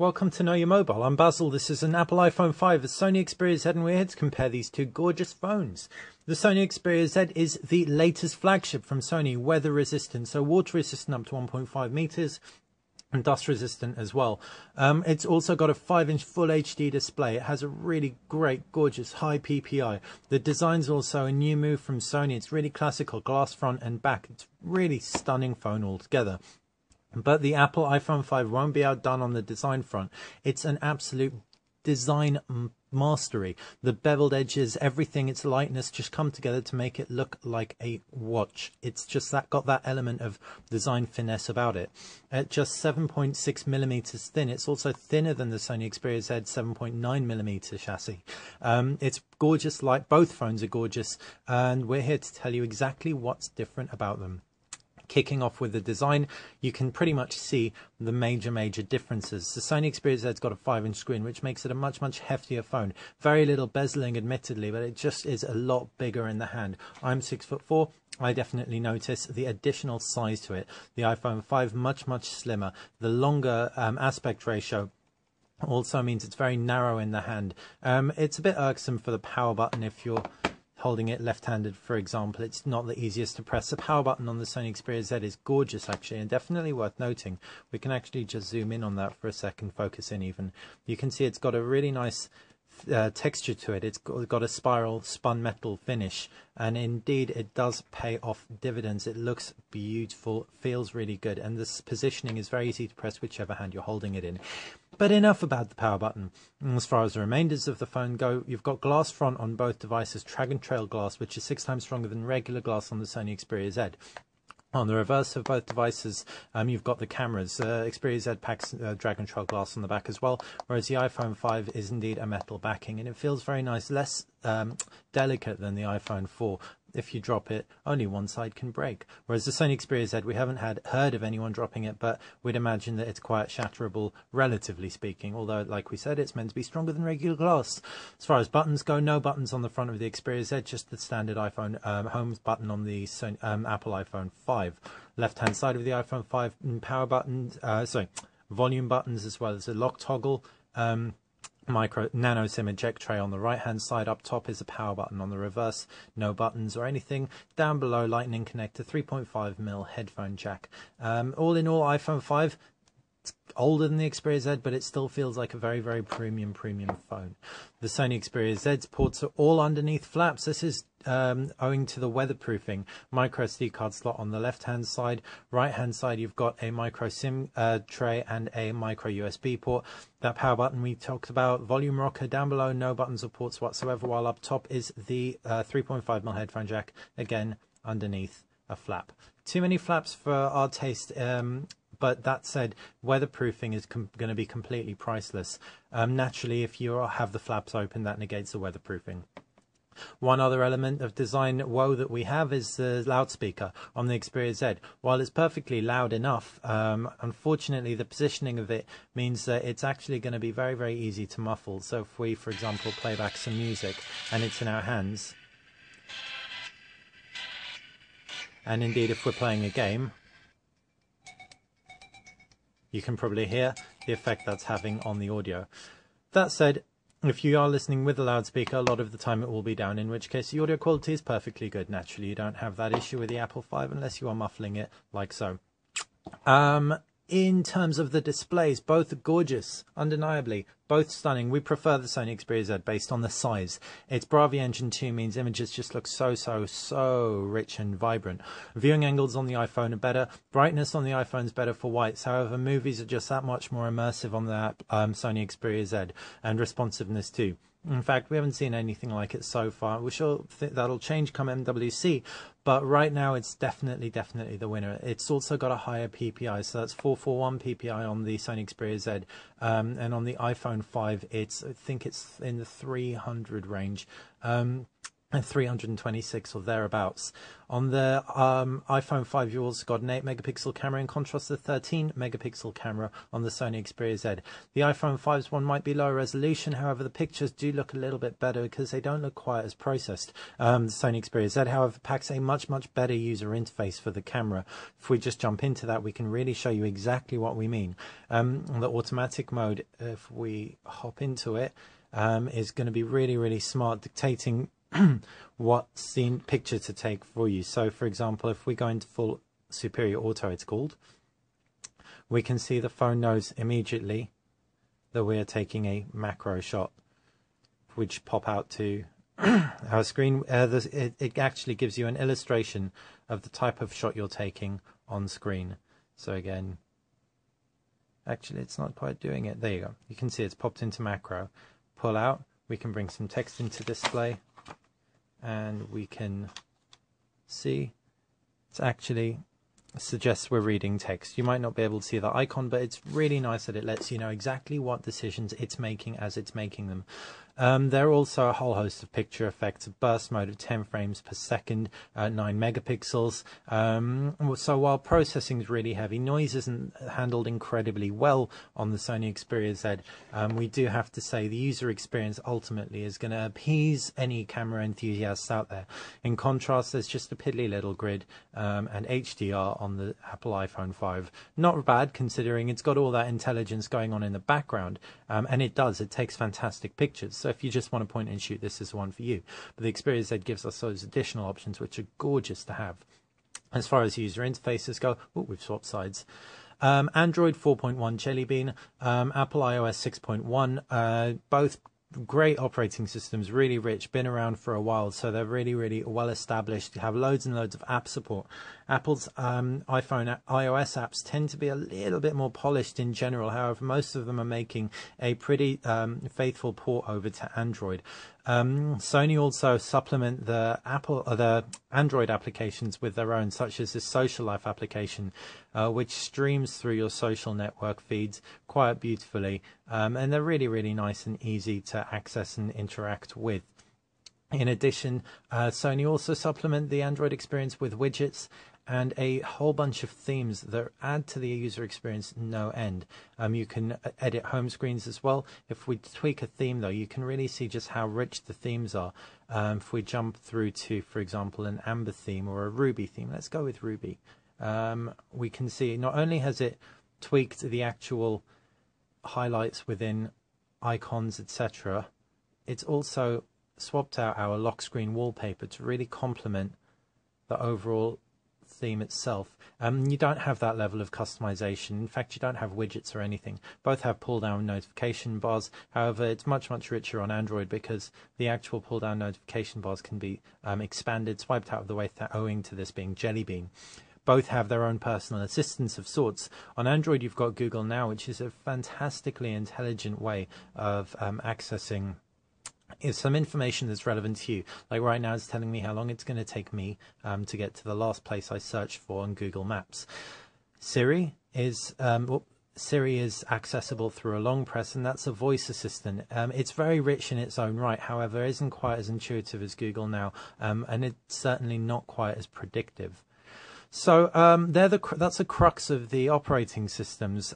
Welcome to Know Your Mobile. I'm Basil. This is an Apple iPhone 5, a Sony Xperia Z, and we're here to compare these two gorgeous phones. The Sony Xperia Z is the latest flagship from Sony, weather resistant, so water resistant up to 1.5 meters. And dust resistant as well. It's also got a 5-inch full HD display. It has a really great, gorgeous, high PPI. The design's also a new move from Sony. It's really classical, glass front and back. It's really stunning phone altogether. But the Apple iPhone 5 won't be outdone on the design front. It's an absolute design mastery. The beveled edges, everything, its lightness just come together to make it look like a watch. It's just got that element of design finesse about it. At just 7.6 millimeters thin, it's also thinner than the Sony Xperia Z 7.9 millimeter chassis. It's gorgeous, like both phones are gorgeous, and we're here to tell you exactly what's different about them. Kicking off with the design, you can pretty much see the major differences. The Sony Xperia Z's got a 5-inch screen, which makes it a much heftier phone. Very little bezeling, admittedly, but it just is a lot bigger in the hand. I'm 6'4". I definitely notice the additional size to it. The iPhone 5 much slimmer. The longer aspect ratio also means it's very narrow in the hand. It's a bit irksome for the power button if you're holding it left-handed, for example. It's not the easiest to press. The power button on the Sony Xperia Z is gorgeous, actually, and definitely worth noting. We can actually just zoom in on that for a second, focus in even. You can see it's got a really nice texture to it. It's got a spiral spun metal finish, and indeed it does pay off dividends. It looks beautiful, feels really good, and this positioning is very easy to press whichever hand you're holding it in. But enough about the power button. As far as the remainders of the phone go, you've got glass front on both devices, drag and trail glass, which is 6 times stronger than regular glass on the Sony Xperia Z. On the reverse of both devices, you've got the cameras. Xperia Z packs drag and trail glass on the back as well, whereas the iPhone 5 is indeed a metal backing, and it feels very nice, less delicate than the iPhone 4. If you drop it, only one side can break. Whereas the Sony Xperia Z, we haven't heard of anyone dropping it, but we'd imagine that it's quite shatterable, relatively speaking, although, like we said, it's meant to be stronger than regular glass. As far as buttons go, no buttons on the front of the Xperia Z, just the standard iPhone home button on the Apple iPhone 5. Left-hand side of the iPhone 5, power buttons, volume buttons, as well as a lock toggle. Micro nano SIM eject tray on the right hand side. Up top is a power button. On the reverse, no buttons or anything. Down below, lightning connector, 3.5mm headphone jack. All in all, iPhone 5, it's older than the Xperia Z, but it still feels like a very premium phone. The Sony Xperia Z's ports are all underneath flaps. This is owing to the weatherproofing. Micro SD card slot on the left hand side. Right hand side, you've got a micro SIM tray and a micro USB port. That power button we talked about. Volume rocker down below, no buttons or ports whatsoever, while up top is the 3.5mm headphone jack, again underneath a flap. Too many flaps for our taste, but that said, weatherproofing is going to be completely priceless. Naturally, if you have the flaps open, that negates the weatherproofing. One other element of design woe that we have is the loudspeaker on the Xperia Z. While it's perfectly loud enough, unfortunately the positioning of it means that it's actually going to be very easy to muffle. So if we, for example, play back some music and it's in our hands, and indeed if we're playing a game, you can probably hear the effect that's having on the audio. That said, if you are listening with a loudspeaker, a lot of the time it will be down, in which case the audio quality is perfectly good. Naturally, you don't have that issue with the Apple 5 unless you are muffling it like so. In terms of the displays, both are gorgeous, undeniably, both stunning. We prefer the Sony Xperia Z based on the size. Its Bravia Engine 2 means images just look so rich and vibrant. Viewing angles on the iPhone are better. Brightness on the iPhone is better for whites. However, movies are just that much more immersive on the Sony Xperia Z, and responsiveness too. In fact, we haven't seen anything like it so far. We sure that'll change come MWC, but right now it's definitely the winner. It's also got a higher PPI, so that's 441 PPI on the Sony Xperia Z, and on the iPhone 5, I think it's in the 300 range. and 326 or thereabouts. On the iPhone 5, you've also got an 8 megapixel camera in contrast to the 13 megapixel camera on the Sony Xperia Z. The iPhone 5's one might be lower resolution, however the pictures do look a little bit better because they don't look quite as processed. The Sony Xperia Z, however, packs a much better user interface for the camera. If we just jump into that, we can really show you exactly what we mean. The automatic mode, if we hop into it, is going to be really smart, dictating what scene picture to take for you. So for example, if we go into full superior auto, it's called, we can see the phone knows immediately that we are taking a macro shot, which pop out to our screen. It actually gives you an illustration of the type of shot you're taking on screen. So again, actually it's not quite doing it. There you go. You can see it's popped into macro. Pull out, we can bring some text into display, and we can see it's actually suggests we're reading text. You might not be able to see the icon, but it's really nice that it lets you know exactly what decisions it's making as it's making them. There are also a whole host of picture effects, a burst mode of 10 frames per second, 9 megapixels. So while processing is really heavy, noise isn't handled incredibly well on the Sony Xperia Z. We do have to say the user experience ultimately is going to appease any camera enthusiasts out there. In contrast, there's just a piddly little grid and HDR on the Apple iPhone 5. Not bad considering it's got all that intelligence going on in the background, and it takes fantastic pictures. So if you just want to point and shoot, this is the one for you. But the Xperia Z gives us those additional options, which are gorgeous to have. As far as user interfaces go, we've swapped sides. Android 4.1 Jelly Bean, Apple iOS 6.1, both great operating systems, really rich, been around for a while, so they're really well established. You have loads and loads of app support. Apple's iPhone iOS apps tend to be a little bit more polished in general. However, most of them are making a pretty faithful port over to Android. Sony also supplement the Android applications with their own, such as this social life application, which streams through your social network feeds quite beautifully, and they're really nice and easy to access and interact with. In addition, Sony also supplement the Android experience with widgets and a whole bunch of themes that add to the user experience no end. You can edit home screens as well. If we tweak a theme though, you can really see just how rich the themes are. If we jump through to, for example, an Amber theme or a Ruby theme, let's go with Ruby. We can see not only has it tweaked the actual highlights within icons, etc., it's also swapped out our lock screen wallpaper to really complement the overall theme itself. You don't have that level of customization. In fact, you don't have widgets or anything. Both have pull down notification bars. However, it's much richer on Android because the actual pull down notification bars can be expanded, swiped out of the way, owing to this being Jelly Bean. Both have their own personal assistants of sorts. On Android, you've got Google Now, which is a fantastically intelligent way of accessing some information that's relevant to you. Like right now, it's telling me how long it's going to take me to get to the last place I searched for on Google Maps. Siri is accessible through a long press, and that's a voice assistant. It's very rich in its own right, however, it isn't quite as intuitive as Google Now, and it's certainly not quite as predictive. So that's the crux of the operating systems.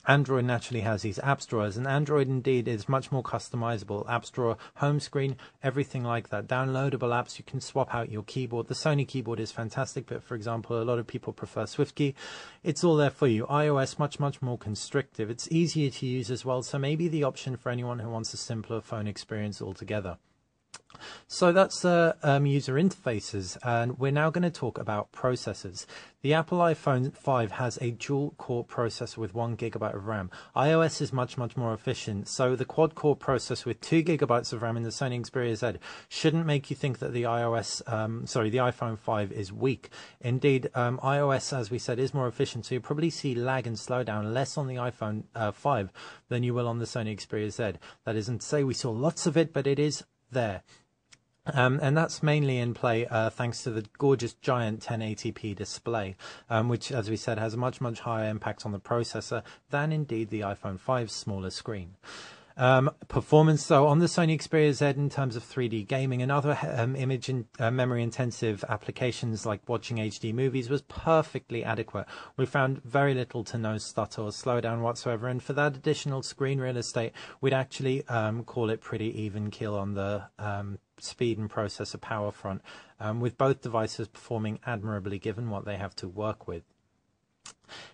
Android naturally has these app stores, and Android indeed is much more customizable. App Store, home screen, everything like that. Downloadable apps, you can swap out your keyboard. The Sony keyboard is fantastic, but for example, a lot of people prefer SwiftKey. It's all there for you. iOS, much more constrictive. It's easier to use as well, so maybe the option for anyone who wants a simpler phone experience altogether. So that's the user interfaces, and we're now going to talk about processors. The Apple iPhone 5 has a dual-core processor with 1 GB of RAM. iOS is much more efficient, so the quad-core processor with 2 GB of RAM in the Sony Xperia Z shouldn't make you think that the iPhone 5 is weak. Indeed, iOS, as we said, is more efficient, so you'll probably see lag and slowdown less on the iPhone 5 than you will on the Sony Xperia Z. That isn't to say we saw lots of it, but it is there. And that's mainly in play thanks to the gorgeous giant 1080p display, which, as we said, has a much higher impact on the processor than indeed the iPhone 5's smaller screen. Performance, though, on the Sony Xperia Z in terms of 3D gaming and other image and memory intensive applications like watching HD movies was perfectly adequate. We found very little to no stutter or slowdown whatsoever, and for that additional screen real estate, we'd actually call it pretty even keel on the speed and processor power front, with both devices performing admirably given what they have to work with.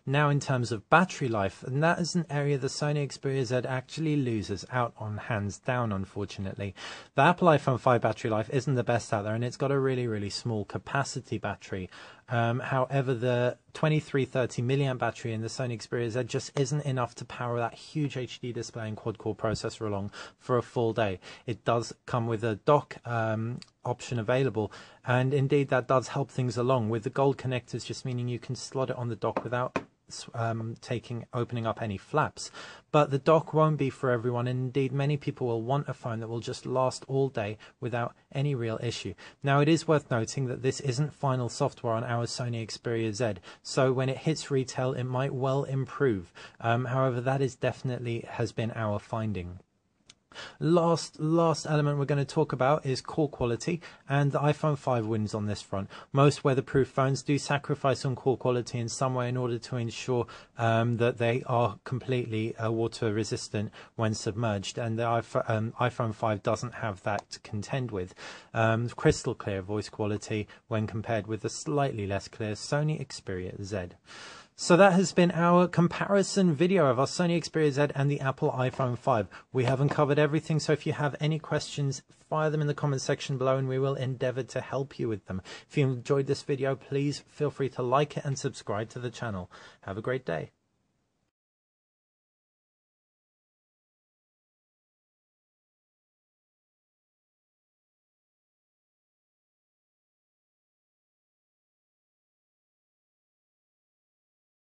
Now, in terms of battery life, and that is an area the Sony Xperia Z actually loses out on, hands down, unfortunately. The Apple iPhone 5 battery life isn't the best out there, and it's got a really small capacity battery. However, the 2330 milliamp battery in the Sony Xperia Z just isn't enough to power that huge HD display and quad-core processor along for a full day. It does come with a dock option available, and indeed that does help things along, with the gold connectors just meaning you can slot it on the dock without opening up any flaps. But the dock won't be for everyone, and indeed many people will want a phone that will just last all day without any real issue. Now, it is worth noting that this isn't final software on our Sony Xperia Z, so when it hits retail it might well improve. However, that is definitely has been our finding. Last element we're going to talk about is call quality, and the iPhone 5 wins on this front. Most weatherproof phones do sacrifice on call quality in some way in order to ensure that they are completely water resistant when submerged, and the iPhone 5 doesn't have that to contend with. Crystal clear voice quality when compared with the slightly less clear Sony Xperia Z. So that has been our comparison video of our Sony Xperia Z and the Apple iPhone 5. We haven't covered everything, so if you have any questions, fire them in the comment section below and we will endeavor to help you with them. If you enjoyed this video, please feel free to like it and subscribe to the channel. Have a great day.